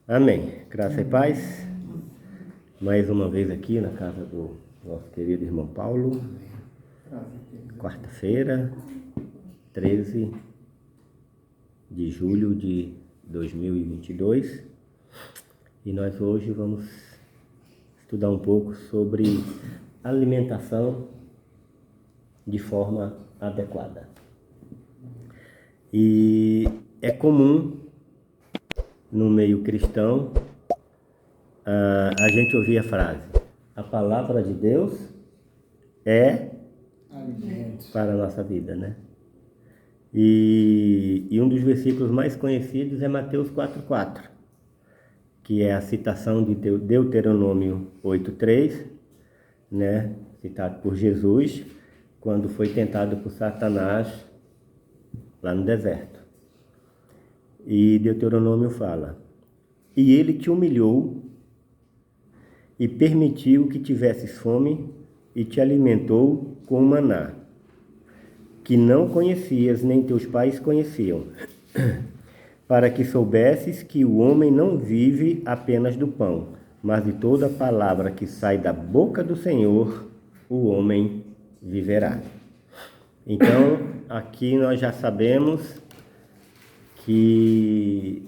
Amém. Graça e paz. Mais uma vez aqui na casa do nosso querido irmão Paulo. Quarta-feira, 13 de julho de 2022. E nós hoje vamos estudar um pouco sobre alimentação de forma adequada. E é comum no meio cristão a gente ouvir a frase: a palavra de Deus é alimento para a nossa vida, né? E um dos versículos mais conhecidos é Mateus 4,4, que é a citação de Deuteronômio 8,3, né? Citado por Jesus quando foi tentado por Satanás lá no deserto. E Deuteronômio fala: e ele te humilhou e permitiu que tivesses fome e te alimentou com maná, que não conhecias nem teus pais conheciam, para que soubesses que o homem não vive apenas do pão, mas de toda palavra que sai da boca do Senhor, o homem viverá. Então, aqui nós já sabemos que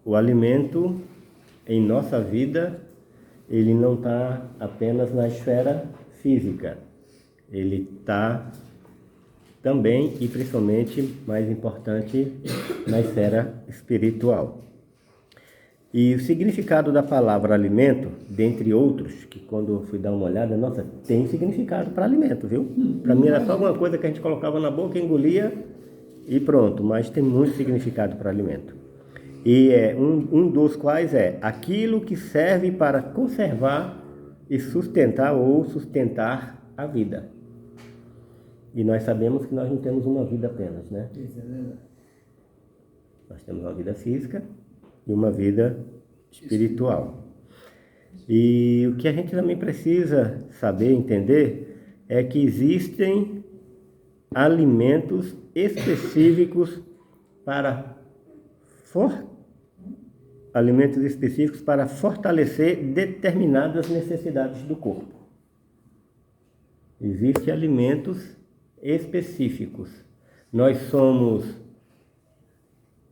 o alimento em nossa vida, ele não está apenas na esfera física, ele está também e principalmente, mais importante, na esfera espiritual. E o significado da palavra alimento, dentre outros, que quando eu fui dar uma olhada, nossa, tem significado para alimento, viu? Para mim era só alguma coisa que a gente colocava na boca, engolia e pronto, mas tem muito significado para alimento. E um dos quais é aquilo que serve para conservar e sustentar a vida. E nós sabemos que nós não temos uma vida apenas, né? Isso é verdade. Nós temos uma vida física e uma vida espiritual. E o que a gente também precisa saber, entender, é que existem alimentos específicos para fortalecer determinadas necessidades do corpo. Existem alimentos específicos. Nós somos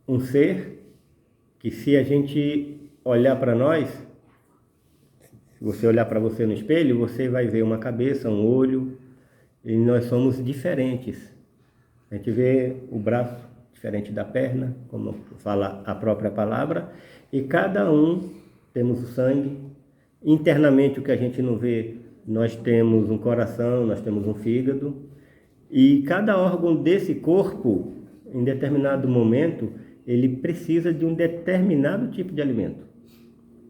um ser que, se a gente olhar para nós, se você olhar para você no espelho, você vai ver uma cabeça, um olho, e nós somos diferentes. A gente vê o braço diferente da perna, como fala a própria palavra, e cada um temos o sangue. Internamente, o que a gente não vê, nós temos um coração, nós temos um fígado, e cada órgão desse corpo, em determinado momento, ele precisa de um determinado tipo de alimento.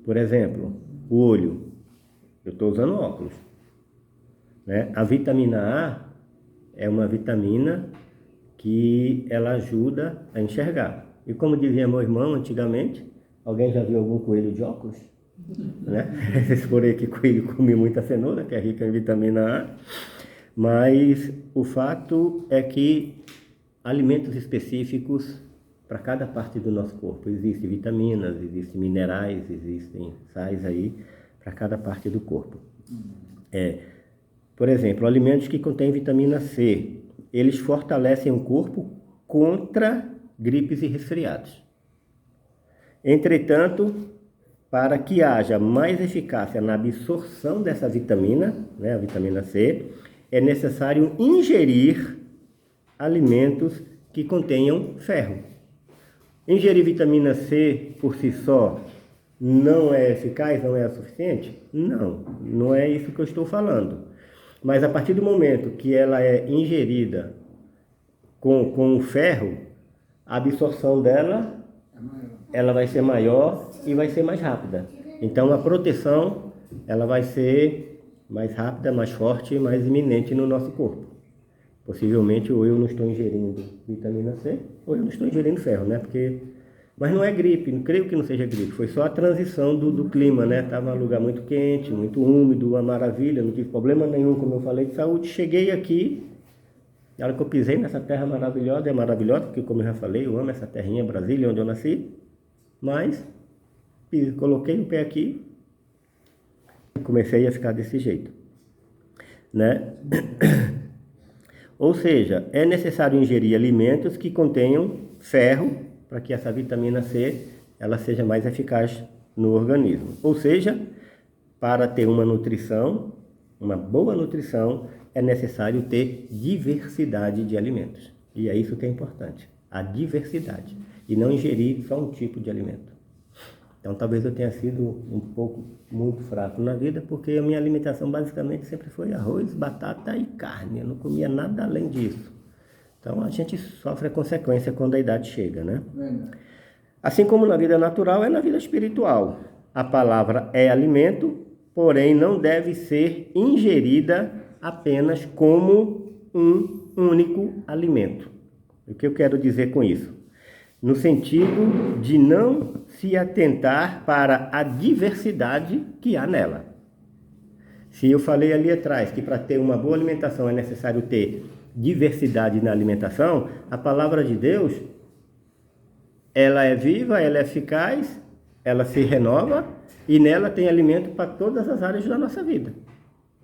Por exemplo, o olho. Eu estou usando óculos, né? A vitamina A é uma vitamina que ela ajuda a enxergar. E como dizia meu irmão antigamente, alguém já viu algum coelho de óculos? Né? Vocês foram aí que coelho come muita cenoura, que é rica em vitamina A. Mas o fato é que alimentos específicos para cada parte do nosso corpo. Existem vitaminas, existem minerais, existem sais aí para cada parte do corpo. Por exemplo, alimentos que contêm vitamina C, eles fortalecem o corpo contra gripes e resfriados. Entretanto, para que haja mais eficácia na absorção dessa vitamina, né, a vitamina C, é necessário ingerir alimentos que contenham ferro. Ingerir vitamina C por si só não é eficaz, não é suficiente? Não, não é isso que eu estou falando. Mas a partir do momento que ela é ingerida com o ferro, a absorção dela ela vai ser maior e vai ser mais rápida. Então a proteção ela vai ser mais rápida, mais forte e mais iminente no nosso corpo. Possivelmente ou eu não estou ingerindo vitamina C, ou eu não estou ingerindo ferro, né? Mas não é gripe, não creio que não seja gripe, foi só a transição do clima, né? Estava um lugar muito quente, muito úmido, uma maravilha, não tive problema nenhum, como eu falei, de saúde. Cheguei aqui, na hora que eu pisei nessa terra maravilhosa, é maravilhosa, porque como eu já falei, eu amo essa terrinha, Brasília, onde eu nasci, mas coloquei o pé aqui e comecei a ficar desse jeito, né? Ou seja, é necessário ingerir alimentos que contenham ferro para que essa vitamina C ela seja mais eficaz no organismo. Ou seja, para ter uma nutrição, uma boa nutrição, é necessário ter diversidade de alimentos. E é isso que é importante, a diversidade. E não ingerir só um tipo de alimento. Então talvez eu tenha sido um pouco muito fraco na vida, porque a minha alimentação basicamente sempre foi arroz, batata e carne. Eu não comia nada além disso. Então a gente sofre a consequência quando a idade chega, né? Assim como na vida natural, é na vida espiritual. A palavra é alimento, porém não deve ser ingerida apenas como um único alimento. O que eu quero dizer com isso? No sentido de não se atentar para a diversidade que há nela. Se eu falei ali atrás que para ter uma boa alimentação é necessário ter diversidade na alimentação, a palavra de Deus, ela é viva, ela é eficaz, ela se renova e nela tem alimento para todas as áreas da nossa vida.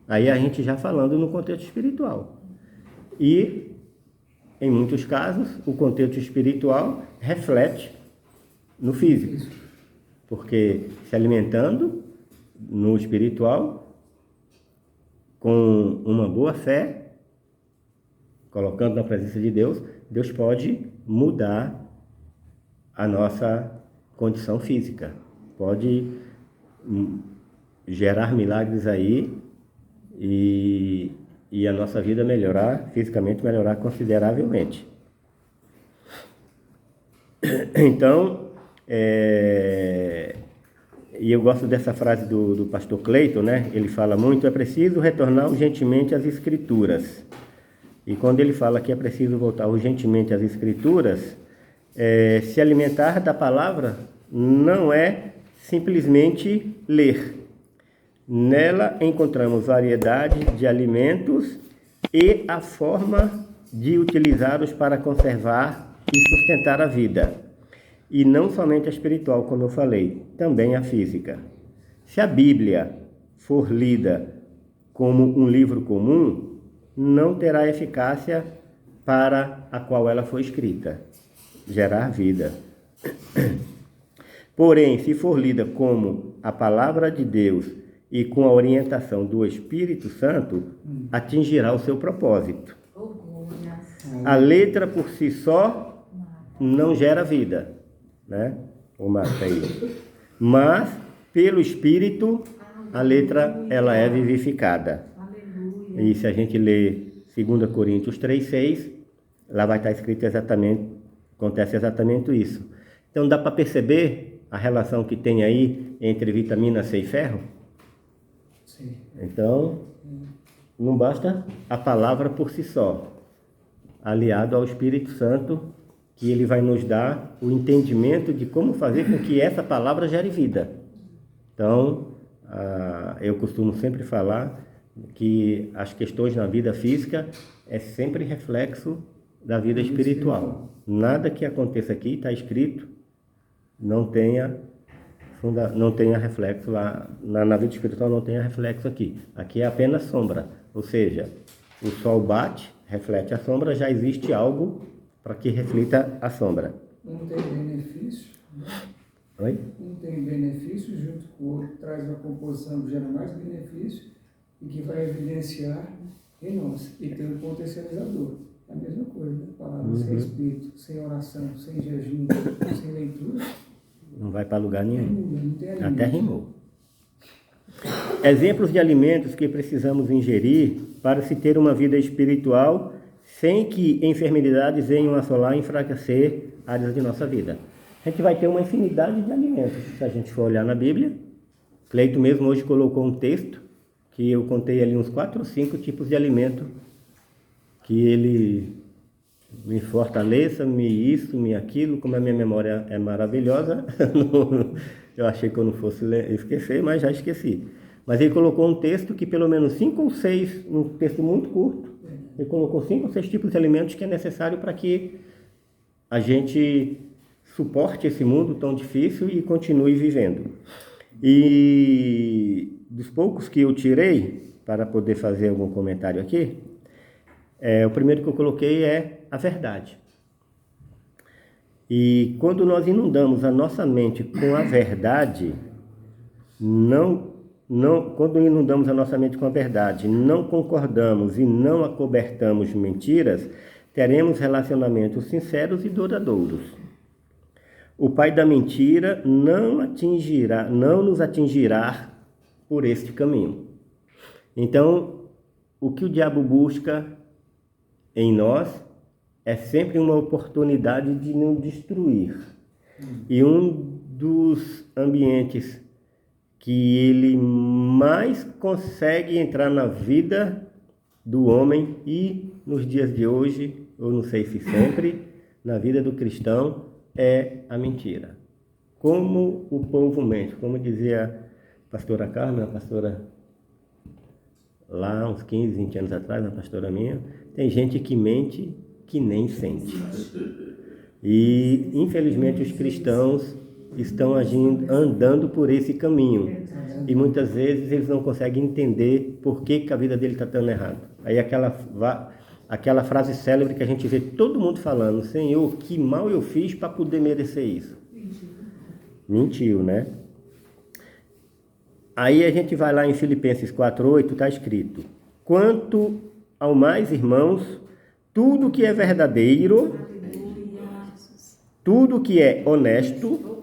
Aí a gente já falando no contexto espiritual. E em muitos casos, o contexto espiritual reflete no físico, porque se alimentando no espiritual, com uma boa fé, colocando na presença de Deus, Deus pode mudar a nossa condição física, pode gerar milagres aí e a nossa vida melhorar, fisicamente melhorar consideravelmente. Então, e eu gosto dessa frase do pastor Cleiton, né? Ele fala muito, é preciso retornar urgentemente às Escrituras. E quando ele fala que é preciso voltar urgentemente às Escrituras, se alimentar da palavra não é simplesmente ler. Nela encontramos variedade de alimentos e a forma de utilizá-los para conservar e sustentar a vida. E não somente a espiritual, como eu falei, também a física. Se a Bíblia for lida como um livro comum, não terá eficácia para a qual ela foi escrita, gerar vida. Porém, se for lida como a palavra de Deus e com a orientação do Espírito Santo, atingirá o seu propósito. A letra por si só não gera vida, né? O mata aí. Mas, pelo Espírito, a letra ela é vivificada. E se a gente lê 2 Coríntios 3,6, lá vai estar escrito exatamente, acontece exatamente isso. Então dá para perceber a relação que tem aí entre vitamina C e ferro? Sim. Então, não basta a palavra por si só, aliado ao Espírito Santo, que ele vai nos dar o entendimento de como fazer com que essa palavra gere vida. Então, eu costumo sempre falar que as questões na vida física é sempre reflexo da vida espiritual. Nada que aconteça aqui, está escrito, não tenha reflexo lá, na vida espiritual não tenha reflexo aqui. Aqui é apenas sombra, ou seja, o sol bate, reflete a sombra, já existe algo para que reflita a sombra. Um tem benefício, né? Oi? Um tem benefício, junto com o outro traz uma composição que gera mais benefício e que vai evidenciar em nós. E tem um potencializador. É a mesma coisa, né? Palavra sem espírito, sem oração, sem jejum, sem leitura. Não vai para lugar nenhum. Não tem alimento. Até rimou. Exemplos de alimentos que precisamos ingerir para se ter uma vida espiritual sem que enfermidades venham assolar e enfraquecer áreas de nossa vida. A gente vai ter uma infinidade de alimentos. Se a gente for olhar na Bíblia, Cleito mesmo hoje colocou um texto que eu contei ali uns 4 ou 5 tipos de alimento que Ele me fortaleça, me isso, me aquilo, como a minha memória é maravilhosa, eu achei que eu não fosse esquecer, mas já esqueci. Mas ele colocou um texto que pelo menos 5 ou 6, um texto muito curto, ele colocou 5 ou 6 tipos de alimentos que é necessário para que a gente suporte esse mundo tão difícil e continue vivendo. E dos poucos que eu tirei, para poder fazer algum comentário aqui, o primeiro que eu coloquei é a verdade. E quando nós inundamos a nossa mente com a verdade, quando inundamos a nossa mente com a verdade, não concordamos e não acobertamos mentiras, teremos relacionamentos sinceros e duradouros. O pai da mentira não nos atingirá por este caminho. Então, o que o diabo busca em nós é sempre uma oportunidade de nos destruir. E um dos ambientes que ele mais consegue entrar na vida do homem e nos dias de hoje, eu não sei se sempre, na vida do cristão, é a mentira. Como o povo mente, como dizia a pastora Carmen, a pastora lá uns 15, 20 anos atrás, uma pastora minha, tem gente que mente que nem sente. E, infelizmente, os cristãos estão andando por esse caminho. E muitas vezes eles não conseguem entender por que a vida dele está tão errada. Aí aquela frase célebre que a gente vê todo mundo falando: Senhor, que mal eu fiz para poder merecer isso? Mentiu, né? Aí a gente vai lá em Filipenses 4:8, está escrito: quanto ao mais, irmãos, tudo que é verdadeiro, tudo que é honesto,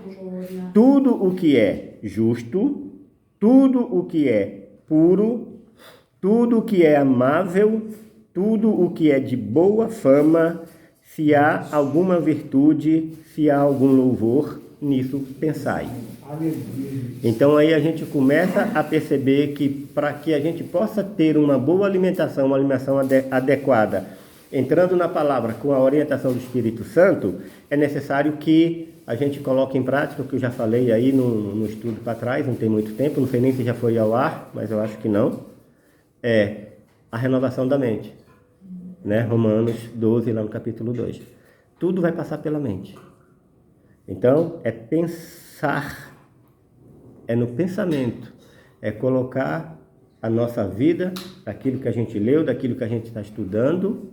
tudo o que é justo, tudo o que é puro, tudo o que é amável, tudo o que é de boa fama, se há alguma virtude, se há algum louvor, nisso pensai. Então aí a gente começa a perceber que para que a gente possa ter uma boa alimentação, uma alimentação adequada, entrando na palavra com a orientação do Espírito Santo, é necessário que a gente coloque em prática o que eu já falei aí no estudo para trás, não tem muito tempo, não sei nem se já foi ao ar, mas eu acho que não, é a renovação da mente, né? Romanos 12, lá no capítulo 2. Tudo vai passar pela mente. Então, é pensar, é no pensamento, é colocar a nossa vida, daquilo que a gente leu, daquilo que a gente está estudando,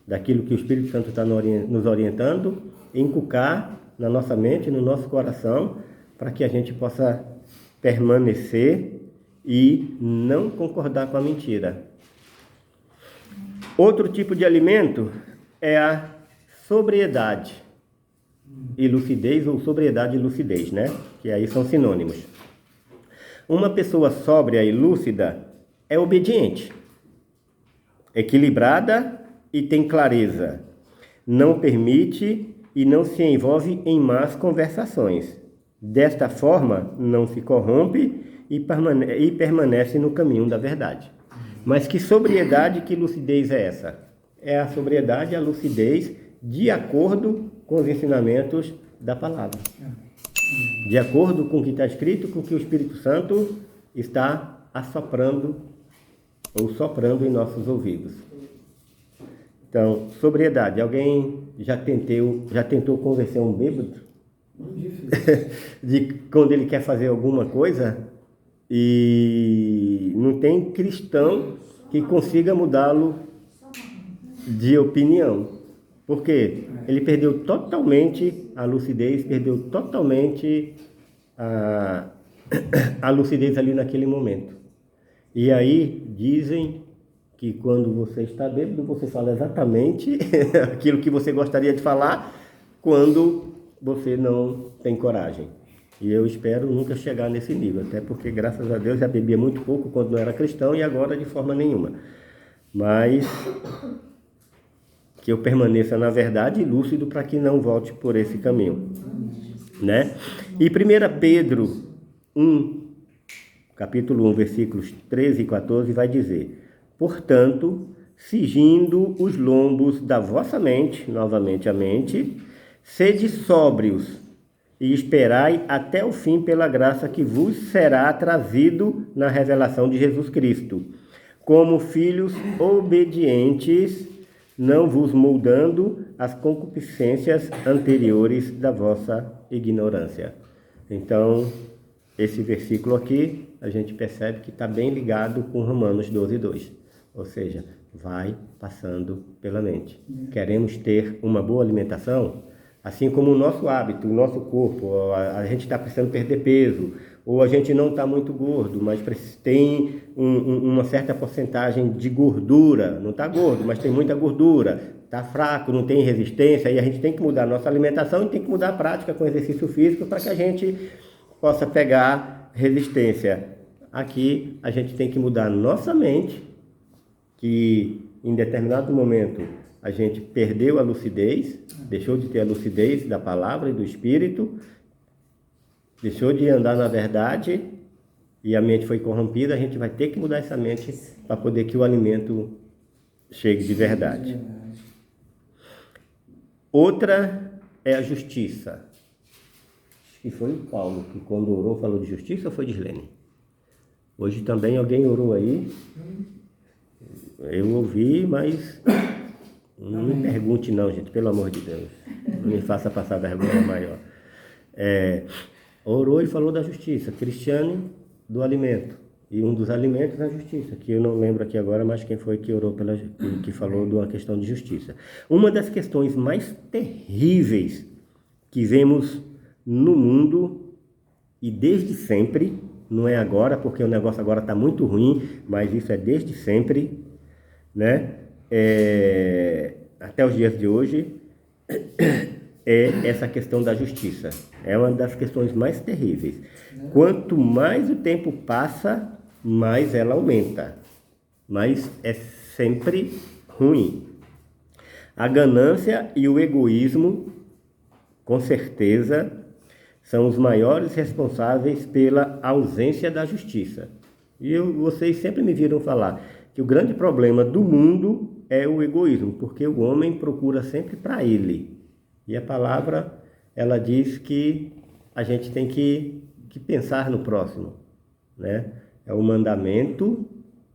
daquilo que o Espírito Santo está nos orientando, inculcar na nossa mente, no nosso coração, para que a gente possa permanecer e não concordar com a mentira. Outro tipo de alimento é a sobriedade e lucidez, ou sobriedade e lucidez, né? Que aí são sinônimos. Uma pessoa sóbria e lúcida é obediente, equilibrada e tem clareza, não permite e não se envolve em más conversações. Desta forma, não se corrompe e permanece no caminho da verdade. Mas que sobriedade, que lucidez é essa? É a sobriedade e a lucidez de acordo com os ensinamentos da palavra. De acordo com o que está escrito, com o que o Espírito Santo está assoprando ou soprando em nossos ouvidos. Então, sobriedade. Alguém já tentou convencer um bêbado de quando ele quer fazer alguma coisa e não tem cristão que consiga mudá-lo de opinião. Por quê? Ele perdeu totalmente a lucidez, perdeu totalmente a lucidez ali naquele momento. E aí dizem que quando você está bêbado, você fala exatamente aquilo que você gostaria de falar quando você não tem coragem. E eu espero nunca chegar nesse nível, até porque, graças a Deus, já bebia muito pouco quando não era cristão e agora de forma nenhuma. Mas que eu permaneça na verdade e lúcido para que não volte por esse caminho, né? E 1 Pedro 1, capítulo 1, versículos 13 e 14, vai dizer: portanto, cingindo os lombos da vossa mente, novamente a mente, sede sóbrios e esperai até o fim pela graça que vos será trazido na revelação de Jesus Cristo, como filhos obedientes, não vos moldando as concupiscências anteriores da vossa ignorância. Então, esse versículo aqui, a gente percebe que está bem ligado com Romanos 12:2. Ou seja, vai passando pela mente. Queremos ter uma boa alimentação, assim como o nosso hábito, o nosso corpo, a gente está precisando perder peso, ou a gente não está muito gordo, mas tem uma certa porcentagem de gordura, não está gordo, mas tem muita gordura, está fraco, não tem resistência, e a gente tem que mudar a nossa alimentação e tem que mudar a prática com exercício físico para que a gente possa pegar resistência. Aqui a gente tem que mudar a nossa mente, que em determinado momento a gente perdeu a lucidez, deixou de ter a lucidez da palavra e do espírito, deixou de andar na verdade e a mente foi corrompida. A gente vai ter que mudar essa mente para poder que o alimento chegue de verdade. Outra é a justiça. Acho que foi o Paulo que quando orou falou de justiça, ou foi Gislene? Hoje também alguém orou aí. Eu ouvi, mas não me pergunte não, gente, pelo amor de Deus. Não me faça passar vergonha maior. Orou e falou da justiça. Cristiane, do alimento. E um dos alimentos é a justiça, que eu não lembro aqui agora, mas quem foi que orou, que falou de uma questão de justiça. Uma das questões mais terríveis que vemos no mundo, e desde sempre, não é agora, porque o negócio agora está muito ruim, mas isso é desde sempre, né? Até os dias de hoje, é essa questão da justiça. É uma das questões mais terríveis. Quanto mais o tempo passa, mais ela aumenta. Mas é sempre ruim. A ganância e o egoísmo, com certeza, são os maiores responsáveis pela ausência da justiça. E vocês sempre me viram falar que o grande problema do mundo é o egoísmo, porque o homem procura sempre para ele. E a palavra, ela diz que a gente tem que pensar no próximo, né? É um mandamento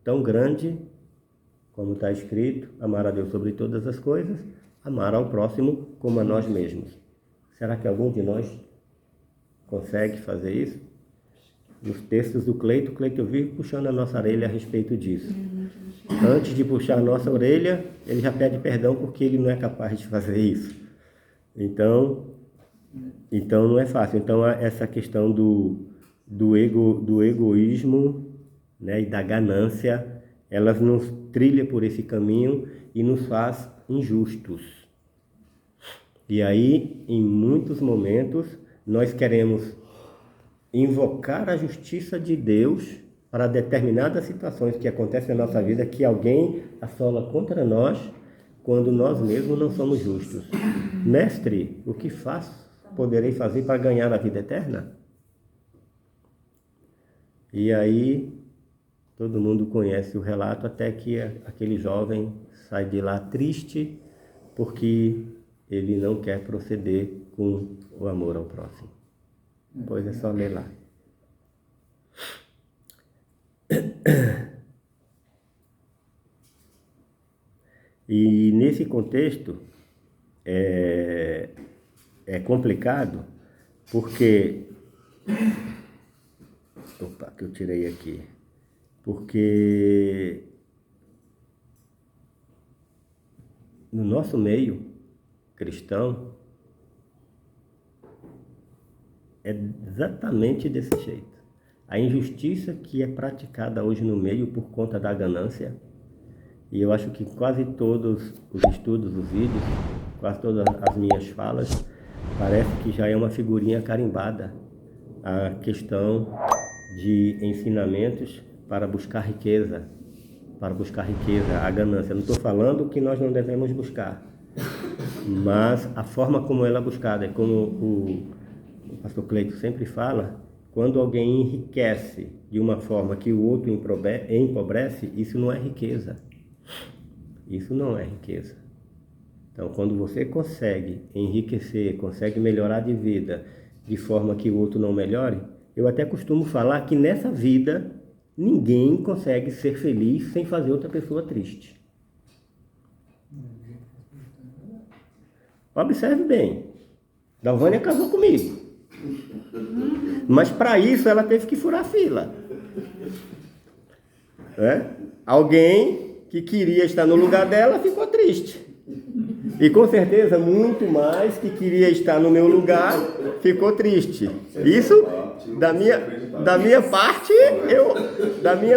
tão grande, como está escrito, amar a Deus sobre todas as coisas, amar ao próximo como a nós mesmos. Será que algum de nós consegue fazer isso? Nos textos do Cleito vive puxando a nossa orelha a respeito disso. Antes de puxar a nossa orelha, ele já pede perdão porque ele não é capaz de fazer isso. Então não é fácil. Então essa questão do egoísmo, né, e da ganância, elas nos trilham por esse caminho e nos faz injustos. E aí, em muitos momentos, nós queremos invocar a justiça de Deus para determinadas situações que acontecem na nossa vida, que alguém assola contra nós, quando nós mesmos não somos justos. Mestre, o que poderei fazer para ganhar a vida eterna? E aí, todo mundo conhece o relato, até que aquele jovem sai de lá triste, porque ele não quer proceder com o amor ao próximo. Pois é só ler lá. E nesse contexto é complicado, porque que eu tirei aqui, porque no nosso meio cristão é exatamente desse jeito. A injustiça que é praticada hoje no meio por conta da ganância, e eu acho que quase todos os estudos, os vídeos, quase todas as minhas falas, parece que já é uma figurinha carimbada a questão de ensinamentos para buscar riqueza, a ganância. Eu não estou falando que nós não devemos buscar, mas a forma como ela é buscada, é como o pastor Cleito sempre fala, quando alguém enriquece de uma forma que o outro empobrece, isso não é riqueza. Isso não é riqueza. Então, quando você consegue enriquecer, consegue melhorar de vida de forma que o outro não melhore, eu até costumo falar que nessa vida ninguém consegue ser feliz sem fazer outra pessoa triste. Observe bem. Dalvânia casou comigo. Mas para isso ela teve que furar fila. Alguém que queria estar no lugar dela ficou triste. E com certeza muito mais que queria estar no meu lugar ficou triste. Isso da minha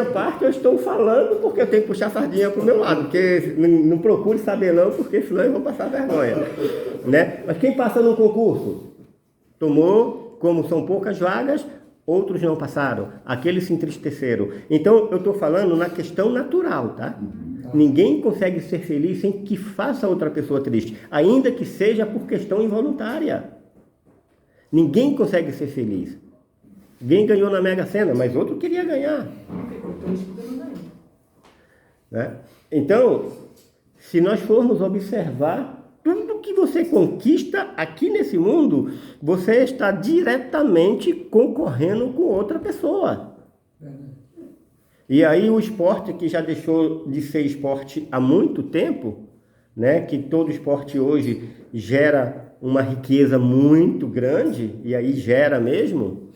parte eu estou falando porque eu tenho que puxar a sardinha para o meu lado, porque não procure saber não, porque senão eu vou passar vergonha, né? Mas quem passa no concurso tomou, como são poucas vagas, outros não passaram, aqueles se entristeceram. Então eu estou falando na questão natural, tá? Ninguém consegue ser feliz sem que faça outra pessoa triste, ainda que seja por questão involuntária. Ninguém consegue ser feliz. Alguém ganhou na Mega Sena, mas outro queria ganhar. Né? Então, se nós formos observar, tudo que você conquista aqui nesse mundo, você está diretamente concorrendo com outra pessoa. E aí o esporte, que já deixou de ser esporte há muito tempo, né, que todo esporte hoje gera uma riqueza muito grande, e aí gera mesmo,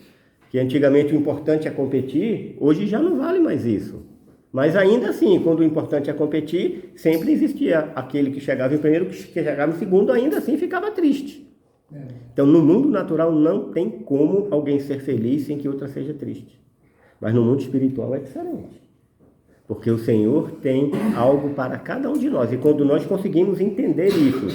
que antigamente o importante é competir, hoje já não vale mais isso. Mas ainda assim, quando o importante é competir, sempre existia aquele que chegava em primeiro, que chegava em segundo, ainda assim ficava triste. Então no mundo natural não tem como alguém ser feliz sem que outra seja triste. Mas no mundo espiritual é diferente. Porque o Senhor tem algo para cada um de nós. E quando nós conseguimos entender isso,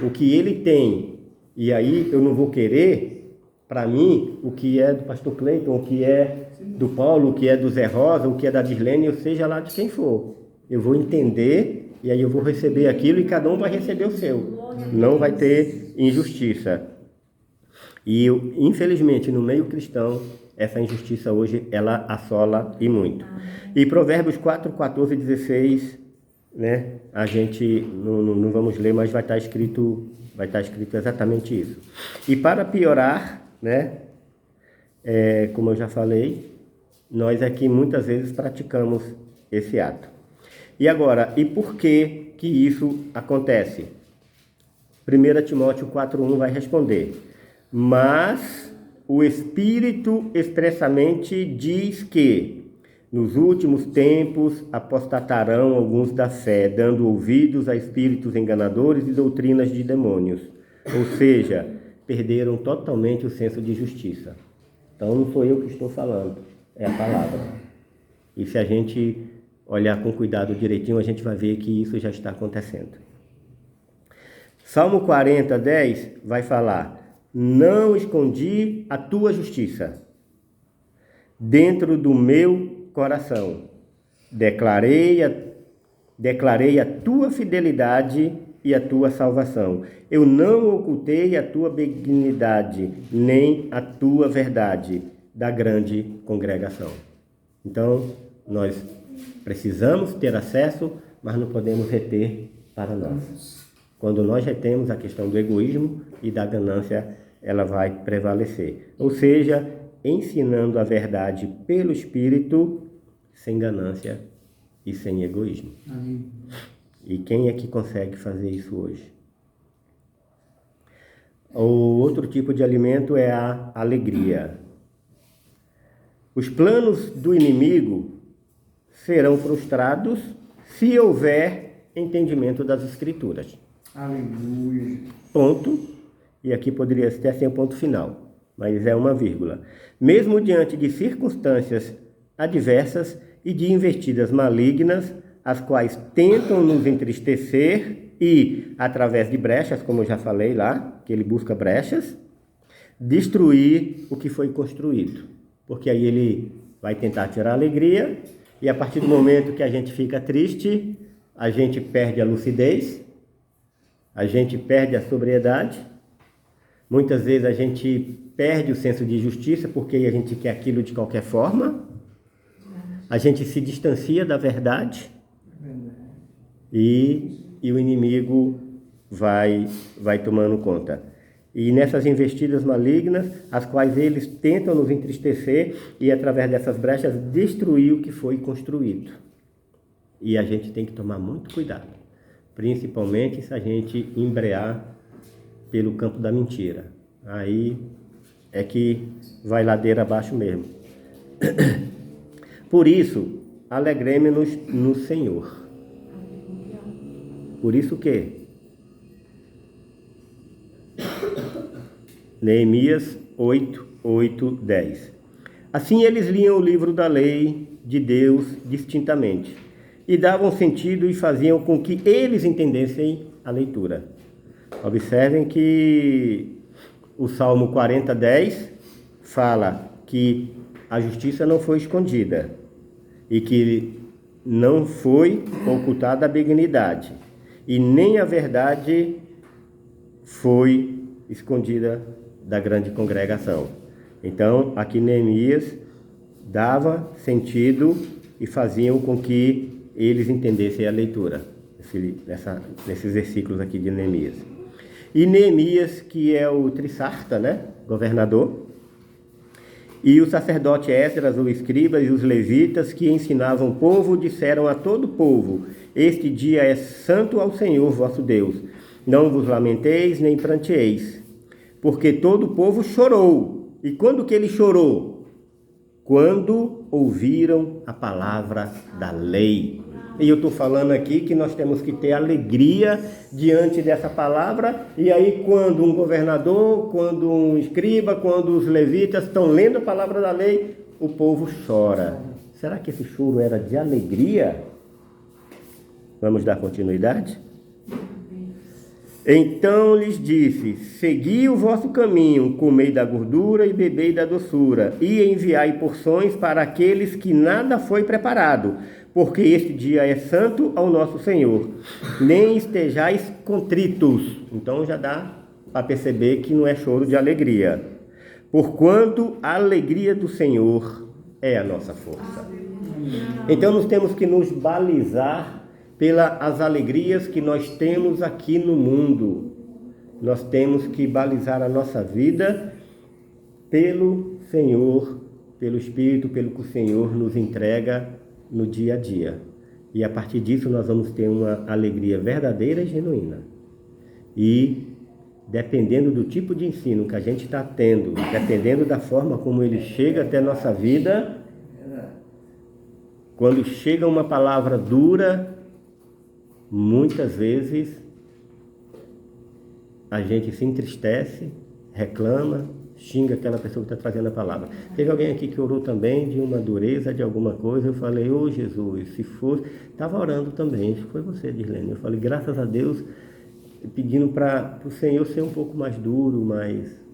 o que Ele tem, e aí eu não vou querer, para mim, o que é do pastor Cleiton, o que é do Paulo, o que é do Zé Rosa, o que é da Dirlene, ou seja lá de quem for. Eu vou entender, e aí eu vou receber aquilo, e cada um vai receber o seu. Não vai ter injustiça. E, infelizmente, no meio cristão, essa injustiça hoje, ela assola e muito. E Provérbios 4, 14 e 16, né? A gente não vamos ler, mas vai estar escrito exatamente isso. E para piorar, né? Como eu já falei, nós aqui muitas vezes praticamos esse ato. E agora, e por que isso acontece? 1 Timóteo 4:1 vai responder. Mas o Espírito expressamente diz que nos últimos tempos apostatarão alguns da fé, dando ouvidos a espíritos enganadores e doutrinas de demônios. Ou seja, perderam totalmente o senso de justiça. Então não sou eu que estou falando, é a palavra. E se a gente olhar com cuidado direitinho, a gente vai ver que isso já está acontecendo. Salmo 40, 10 vai falar: não escondi a tua justiça dentro do meu coração. Declarei a tua fidelidade e a tua salvação. Eu não ocultei a tua benignidade, nem a tua verdade da grande congregação. Então, nós precisamos ter acesso, mas não podemos reter para nós. Quando nós retemos, a questão do egoísmo e da ganância, ela vai prevalecer. Ou seja, ensinando a verdade pelo Espírito, sem ganância e sem egoísmo. Amém. E quem é que consegue fazer isso hoje? O outro tipo de alimento é a alegria. Os planos do inimigo serão frustrados se houver entendimento das Escrituras. Aleluia. Ponto. E aqui poderia ser assim o ponto final, mas é uma vírgula. Mesmo diante de circunstâncias adversas e de investidas malignas, as quais tentam nos entristecer e, através de brechas, como eu já falei lá, que ele busca brechas, destruir o que foi construído. Porque aí ele vai tentar tirar a alegria, e a partir do momento que a gente fica triste, a gente perde a lucidez, a gente perde a sobriedade, muitas vezes a gente perde o senso de justiça, porque a gente quer aquilo de qualquer forma, a gente se distancia da verdade, e o inimigo vai tomando conta. E nessas investidas malignas, as quais eles tentam nos entristecer e através dessas brechas destruir o que foi construído. E a gente tem que tomar muito cuidado, principalmente se a gente embrear pelo campo da mentira. Aí é que vai ladeira abaixo mesmo. Por isso, alegremos-nos no Senhor. Por isso que Neemias 8:10. Assim eles liam o livro da lei de Deus distintamente e davam sentido e faziam com que eles entendessem a leitura. Observem que o Salmo 40:10 fala que a justiça não foi escondida e que não foi ocultada a benignidade e nem a verdade foi escondida da grande congregação. Então, aqui Neemias dava sentido e faziam com que eles entendessem a leitura, nesses versículos aqui de Neemias. E Neemias, que é o Trisarta, né, governador, e o sacerdote Esdras, o escriba e os levitas que ensinavam o povo, disseram a todo o povo: este dia é santo ao Senhor vosso Deus. Não vos lamenteis nem pranteeis, porque todo o povo chorou. E quando que ele chorou? Quando ouviram a palavra da lei. E eu estou falando aqui que nós temos que ter alegria diante dessa palavra. E aí quando um governador, quando um escriba, quando os levitas estão lendo a palavra da lei, o povo chora. Será que esse choro era de alegria? Vamos dar continuidade? Então lhes disse: segui o vosso caminho, comei da gordura e bebei da doçura, e enviai porções para aqueles que nada foi preparado, porque este dia é santo ao nosso Senhor. Nem estejais contritos. Então já dá para perceber que não é choro de alegria. Porquanto a alegria do Senhor é a nossa força. Então nós temos que nos balizar pelas alegrias que nós temos aqui no mundo. Nós temos que balizar a nossa vida pelo Senhor, pelo Espírito, pelo que o Senhor nos entrega no dia a dia. E a partir disso nós vamos ter uma alegria verdadeira e genuína. E dependendo do tipo de ensino que a gente está tendo, dependendo da forma como ele chega até a nossa vida, quando chega uma palavra dura, muitas vezes a gente se entristece, reclama, xinga aquela pessoa que está trazendo a palavra. Teve alguém aqui que orou também de uma dureza, de alguma coisa. Eu falei: ô Jesus, se fosse... Estava orando também, acho que foi você, Dirlene. Eu falei: graças a Deus, pedindo para o Senhor ser um pouco mais duro,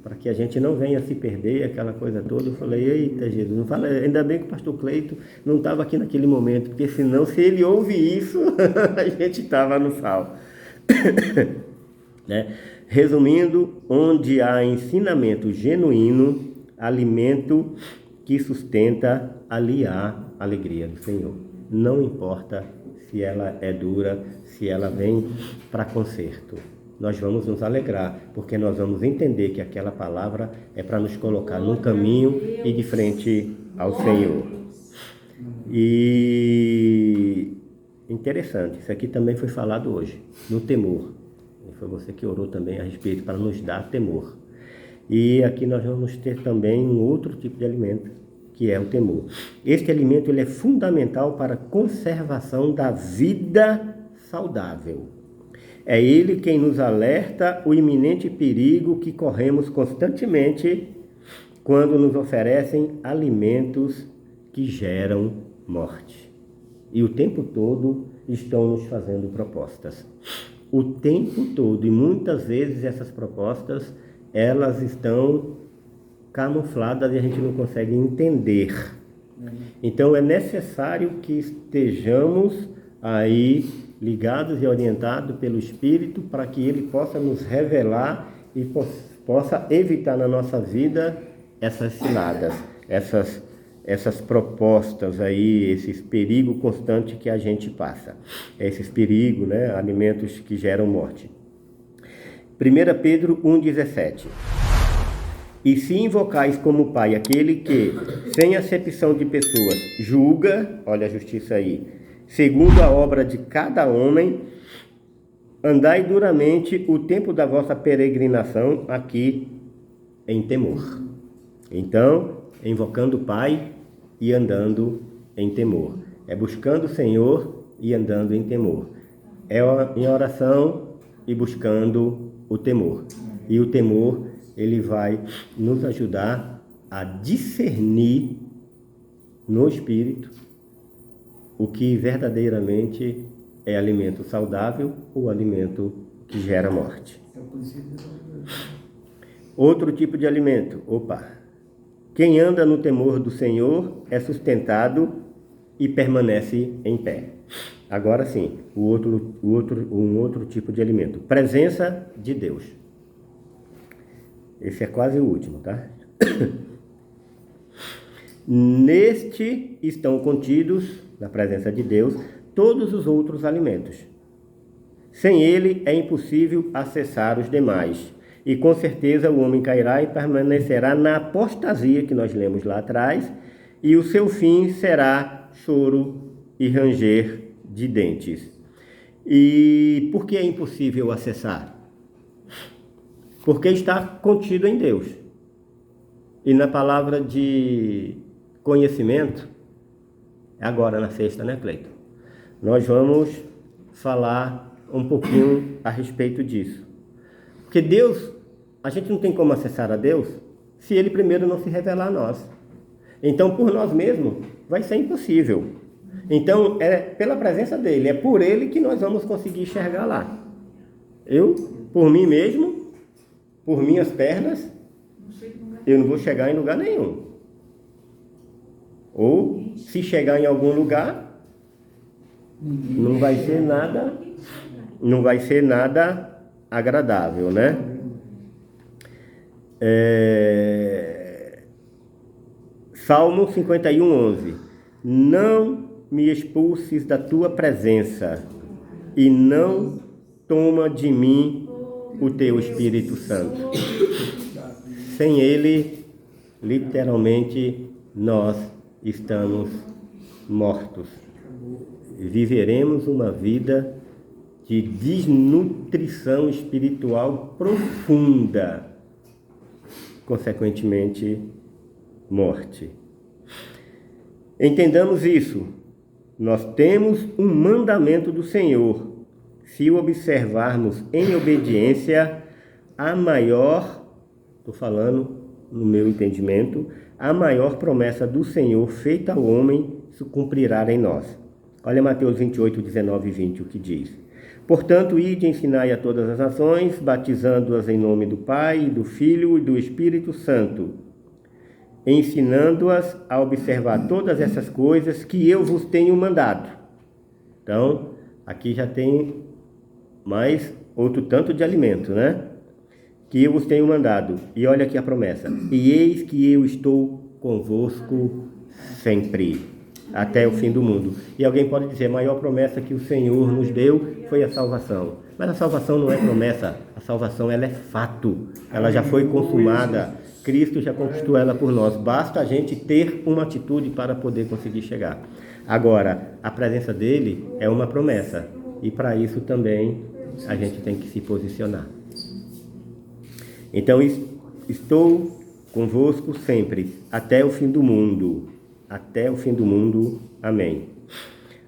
para que a gente não venha se perder, aquela coisa toda. Eu falei: eita Jesus, não fala, ainda bem que o pastor Cleito não estava aqui naquele momento, porque senão, se ele ouve isso, a gente estava no sal. Né? Resumindo, onde há ensinamento genuíno, alimento que sustenta, ali há alegria do Senhor. Não importa se ela é dura, se ela vem para conserto. Nós vamos nos alegrar, porque nós vamos entender que aquela palavra é para nos colocar num caminho e de frente ao Senhor. E interessante, isso aqui também foi falado hoje, no temor. Foi você que orou também a respeito, para nos dar temor. E aqui nós vamos ter também um outro tipo de alimento, que é o temor. Este alimento ele é fundamental para a conservação da vida saudável. É ele quem nos alerta o iminente perigo que corremos constantemente quando nos oferecem alimentos que geram morte. E o tempo todo estão nos fazendo propostas. O tempo todo, e muitas vezes essas propostas, elas estão camufladas e a gente não consegue entender. Então é necessário que estejamos aí ligados e orientados pelo Espírito para que Ele possa nos revelar e possa evitar na nossa vida essas ciladas, essas essas propostas aí, esses perigos constantes que a gente passa. Esses perigos, né? Alimentos que geram morte. 1 Pedro 1,17. E se invocais como Pai aquele que, sem acepção de pessoas, julga, olha a justiça aí, segundo a obra de cada homem, andai duramente o tempo da vossa peregrinação aqui em temor. Então, invocando o Pai e andando em temor. É buscando o Senhor e andando em temor. É em oração e buscando o temor. E o temor, ele vai nos ajudar a discernir no Espírito o que verdadeiramente é alimento saudável ou alimento que gera morte. Outro tipo de alimento. Quem anda no temor do Senhor é sustentado e permanece em pé. Agora sim, um outro tipo de alimento. Presença de Deus. Esse é quase o último, tá? Neste estão contidos, na presença de Deus, todos os outros alimentos. Sem ele é impossível acessar os demais. E com certeza o homem cairá e permanecerá na apostasia que nós lemos lá atrás, e o seu fim será choro e ranger de dentes. E por que é impossível acessar? Porque está contido em Deus. E na palavra de conhecimento, agora na sexta, né, Cleiton? Nós vamos falar um pouquinho a respeito disso. Porque Deus, a gente não tem como acessar a Deus se Ele primeiro não se revelar a nós. Então, por nós mesmos, vai ser impossível. Então, é pela presença dEle, é por Ele que nós vamos conseguir chegar lá. Eu, por mim mesmo, por minhas pernas, eu não vou chegar em lugar nenhum. Ou, se chegar em algum lugar, não vai ser nada agradável, né? Salmo 51:11. Não me expulses da tua presença e não toma de mim o teu Espírito Santo. Sem ele, literalmente, nós estamos mortos. Viveremos uma vida de desnutrição espiritual profunda, consequentemente, morte. Entendamos isso. Nós temos um mandamento do Senhor. Se o observarmos em obediência, a maior, estou falando no meu entendimento, a maior promessa do Senhor feita ao homem se cumprirá em nós. Olha Mateus 28, 19 e 20, o que diz. Portanto, ide e ensinai a todas as nações, batizando-as em nome do Pai, do Filho e do Espírito Santo, ensinando-as a observar todas essas coisas que eu vos tenho mandado. Então, aqui já tem mais outro tanto de alimento, né? Que eu vos tenho mandado. E olha aqui a promessa. E eis que eu estou convosco sempre, até o fim do mundo. E alguém pode dizer, a maior promessa que o Senhor nos deu foi a salvação. Mas a salvação não é promessa, a salvação ela é fato. Ela já foi consumada, Cristo já conquistou ela por nós. Basta a gente ter uma atitude para poder conseguir chegar. Agora, a presença dele é uma promessa. E para isso também a gente tem que se posicionar. Então, estou convosco sempre, até o fim do mundo. Até o fim do mundo. Amém.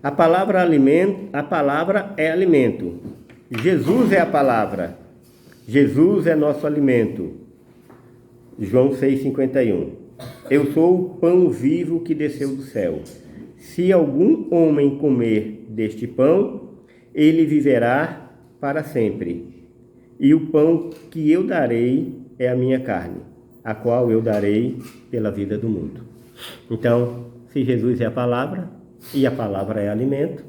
A palavra é alimento. Jesus é a palavra. Jesus é nosso alimento. João 6,51. Eu sou o pão vivo que desceu do céu. Se algum homem comer deste pão, ele viverá para sempre. E o pão que eu darei é a minha carne, a qual eu darei pela vida do mundo. Então, se Jesus é a palavra, e a palavra é alimento,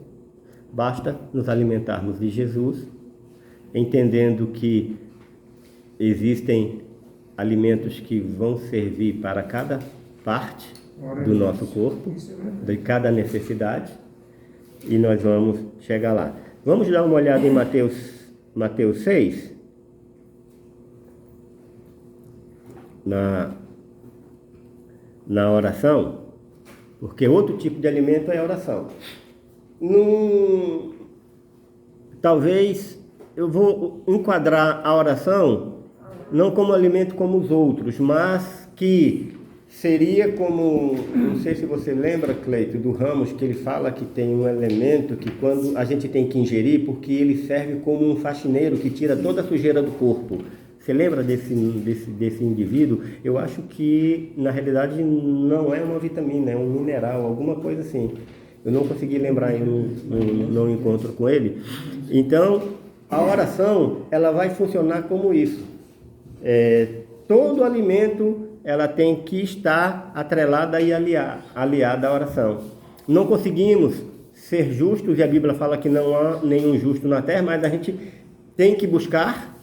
basta nos alimentarmos de Jesus, entendendo que existem alimentos que vão servir para cada parte, do nosso corpo, de cada necessidade, e nós vamos chegar lá. Vamos dar uma olhada em Mateus 6, na oração, porque outro tipo de alimento é a oração. Talvez eu vou enquadrar a oração não como alimento como os outros, mas que seria como, não sei se você lembra, Cleito, do Ramos, que ele fala que tem um elemento que quando a gente tem que ingerir, porque ele serve como um faxineiro que tira toda a sujeira do corpo. Você lembra desse indivíduo? Eu acho que, na realidade, não é uma vitamina, é um mineral, alguma coisa assim. Eu não consegui lembrar no encontro com ele. Então, a oração, ela vai funcionar como isso. Todo alimento, ela tem que estar atrelada e aliada à oração. Não conseguimos ser justos, e a Bíblia fala que não há nenhum justo na terra, mas a gente tem que buscar.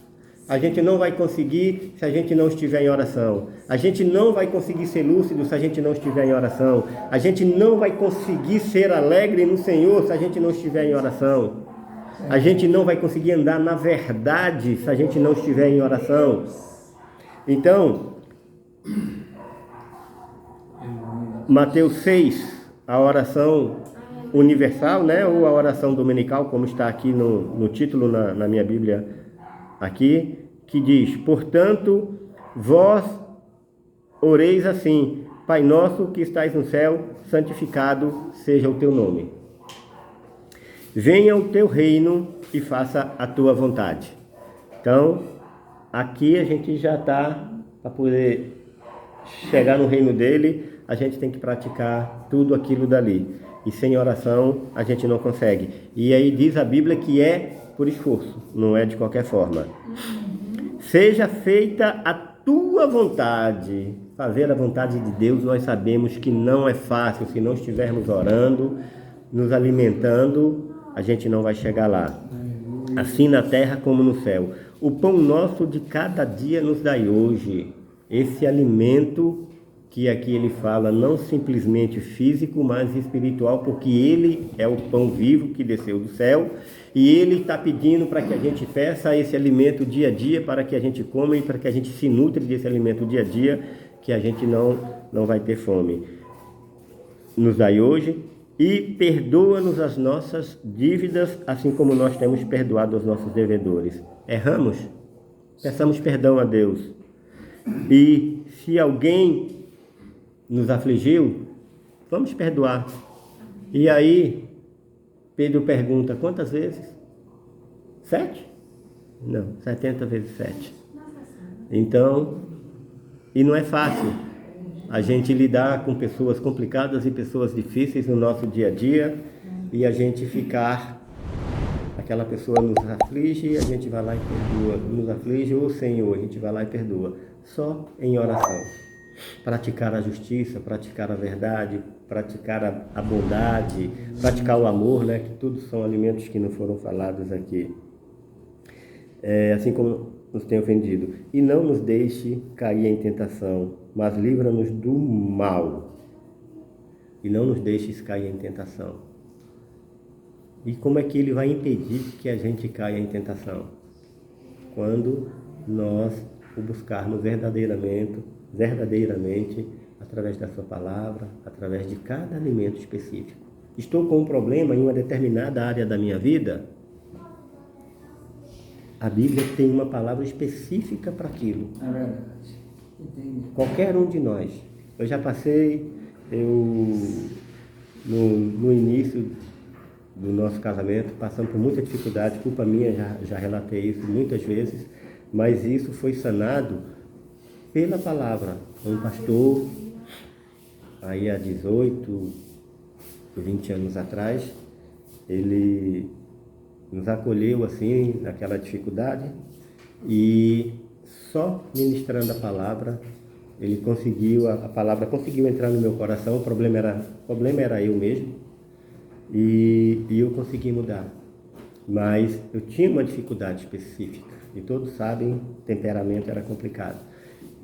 A gente não vai conseguir se a gente não estiver em oração. A gente não vai conseguir ser lúcido se a gente não estiver em oração. A gente não vai conseguir ser alegre no Senhor se a gente não estiver em oração. A gente não vai conseguir andar na verdade se a gente não estiver em oração. Então, Mateus 6, a oração universal, né? Ou a oração dominical, como está aqui no título na minha Bíblia aqui, que diz: portanto, vós oreis assim: Pai nosso que estais no céu, santificado seja o teu nome. Venha o teu reino e faça a tua vontade. Então, aqui a gente já está, para poder chegar no reino dele, a gente tem que praticar tudo aquilo dali. E sem oração a gente não consegue. E aí diz a Bíblia que é por esforço, não é de qualquer forma. Seja feita a tua vontade. Fazer a vontade de Deus, nós sabemos que não é fácil. Se não estivermos orando, nos alimentando, a gente não vai chegar lá. Assim na terra como no céu. O pão nosso de cada dia nos dai hoje. Esse alimento que aqui ele fala, não simplesmente físico, mas espiritual, porque ele é o pão vivo que desceu do céu, e ele está pedindo para que a gente peça esse alimento dia a dia, para que a gente coma e para que a gente se nutre desse alimento dia a dia, que a gente não vai ter fome. Nos dai hoje, e perdoa-nos as nossas dívidas, assim como nós temos perdoado aos nossos devedores. Erramos? Peçamos perdão a Deus. E se alguém nos afligiu, vamos perdoar. E aí, Pedro pergunta, quantas vezes? 7? Não, 70 vezes 7. Então, e não é fácil a gente lidar com pessoas complicadas e pessoas difíceis no nosso dia a dia, e a gente ficar, aquela pessoa nos aflige e a gente vai lá e perdoa, nos aflige, ô Senhor, a gente vai lá e perdoa, só em oração. Praticar a justiça, praticar a verdade, praticar a bondade, praticar o amor, né? Que tudo são alimentos que não foram falados aqui. Assim como nos tem ofendido. E não nos deixe cair em tentação, mas livra-nos do mal. E não nos deixes cair em tentação. E como é que ele vai impedir que a gente caia em tentação? Quando nós o buscarmos verdadeiramente, através da sua palavra, através de cada alimento específico. Estou com um problema em uma determinada área da minha vida, a Bíblia tem uma palavra específica para aquilo. É verdade. Entendi. Qualquer um de nós. Eu já passei, no início do nosso casamento, passando por muita dificuldade, culpa minha, já relatei isso muitas vezes, mas isso foi sanado pela palavra. Um pastor, aí há 18, 20 anos atrás, ele nos acolheu assim, naquela dificuldade, e só ministrando a palavra, ele conseguiu, a palavra conseguiu entrar no meu coração. O problema era eu mesmo, e eu consegui mudar. Mas eu tinha uma dificuldade específica, e todos sabem, temperamento era complicado.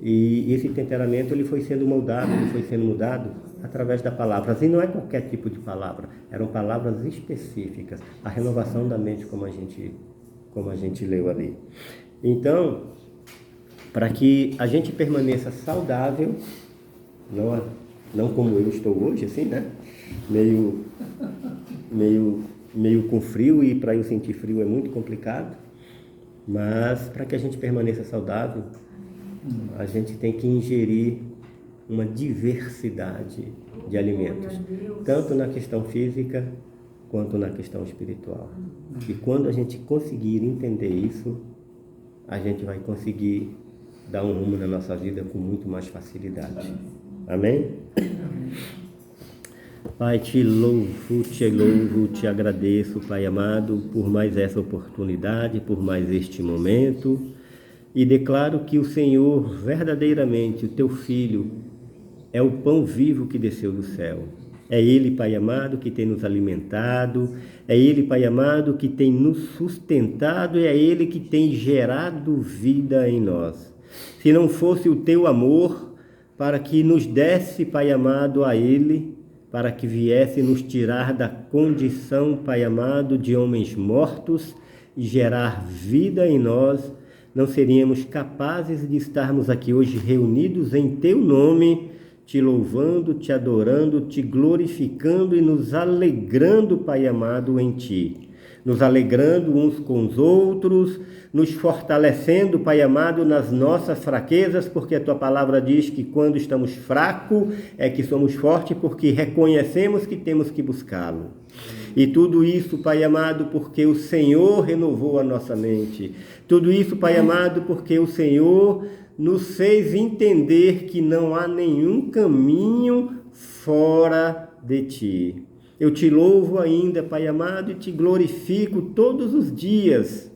E esse temperamento ele foi sendo moldado, ele foi sendo mudado, através da palavra. E não é qualquer tipo de palavra, eram palavras específicas. A renovação da mente, como a gente leu ali. Então, para que a gente permaneça saudável, não como eu estou hoje, assim, né? Meio com frio, e para eu sentir frio é muito complicado, mas para que a gente permaneça saudável, a gente tem que ingerir uma diversidade de alimentos, tanto na questão física quanto na questão espiritual. E quando a gente conseguir entender isso, a gente vai conseguir dar um rumo na nossa vida com muito mais facilidade. Amém? Pai, te louvo, te agradeço, Pai amado, por mais essa oportunidade, por mais este momento, e declaro que o Senhor, verdadeiramente, o teu Filho, é o pão vivo que desceu do céu. É Ele, Pai amado, que tem nos alimentado, é Ele, Pai amado, que tem nos sustentado, e é Ele que tem gerado vida em nós. Se não fosse o teu amor, para que nos desse, Pai amado, a Ele, para que viesse nos tirar da condição, Pai amado, de homens mortos e gerar vida em nós, não seríamos capazes de estarmos aqui hoje reunidos em teu nome, te louvando, te adorando, te glorificando e nos alegrando, Pai amado, em ti. Nos alegrando uns com os outros, nos fortalecendo, Pai amado, nas nossas fraquezas, porque a tua palavra diz que quando estamos fracos é que somos fortes, porque reconhecemos que temos que buscá-lo. E tudo isso, Pai amado, porque o Senhor renovou a nossa mente. Tudo isso, Pai amado, porque o Senhor nos fez entender que não há nenhum caminho fora de ti. Eu te louvo ainda, Pai amado, e te glorifico todos os dias,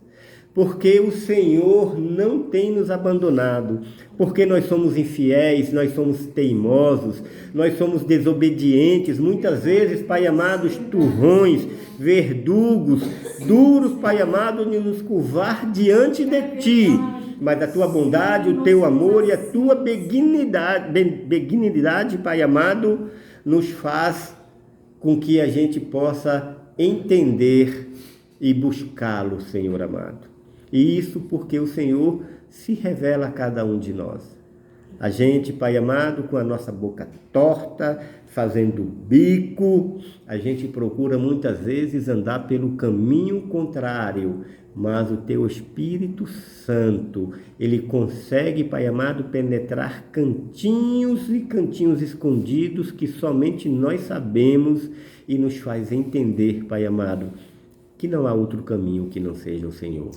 porque o Senhor não tem nos abandonado, porque nós somos infiéis, nós somos teimosos, nós somos desobedientes, muitas vezes, Pai amado, turrões, verdugos, duros, Pai amado, de nos curvar diante de ti. Mas a tua bondade, o teu amor e a tua benignidade, Pai amado, nos faz com que a gente possa entender e buscá-lo, Senhor amado. E isso porque o Senhor se revela a cada um de nós. A gente, Pai amado, com a nossa boca torta, fazendo bico, a gente procura muitas vezes andar pelo caminho contrário, mas o teu Espírito Santo, ele consegue, Pai amado, penetrar cantinhos e cantinhos escondidos que somente nós sabemos e nos faz entender, Pai amado, que não há outro caminho que não seja o Senhor.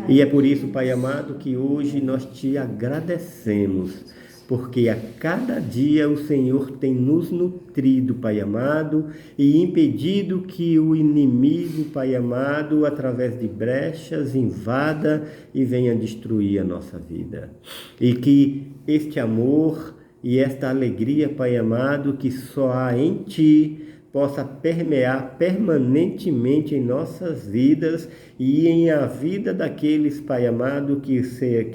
E é por isso, Pai amado, que hoje nós te agradecemos, porque a cada dia o Senhor tem nos nutrido, Pai amado, e impedido que o inimigo, Pai amado, através de brechas, invada e venha destruir a nossa vida. E que este amor e esta alegria, Pai amado, que só há em Ti, possa permear permanentemente em nossas vidas e em a vida daqueles, Pai amado, que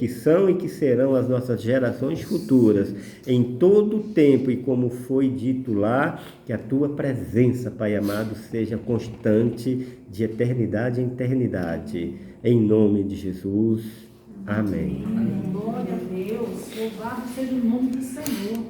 são e que serão as nossas gerações futuras, em todo o tempo, e como foi dito lá, que a Tua presença, Pai amado, seja constante de eternidade em eternidade. Em nome de Jesus. Amém. Glória a Deus. Louvado seja o nome do Senhor.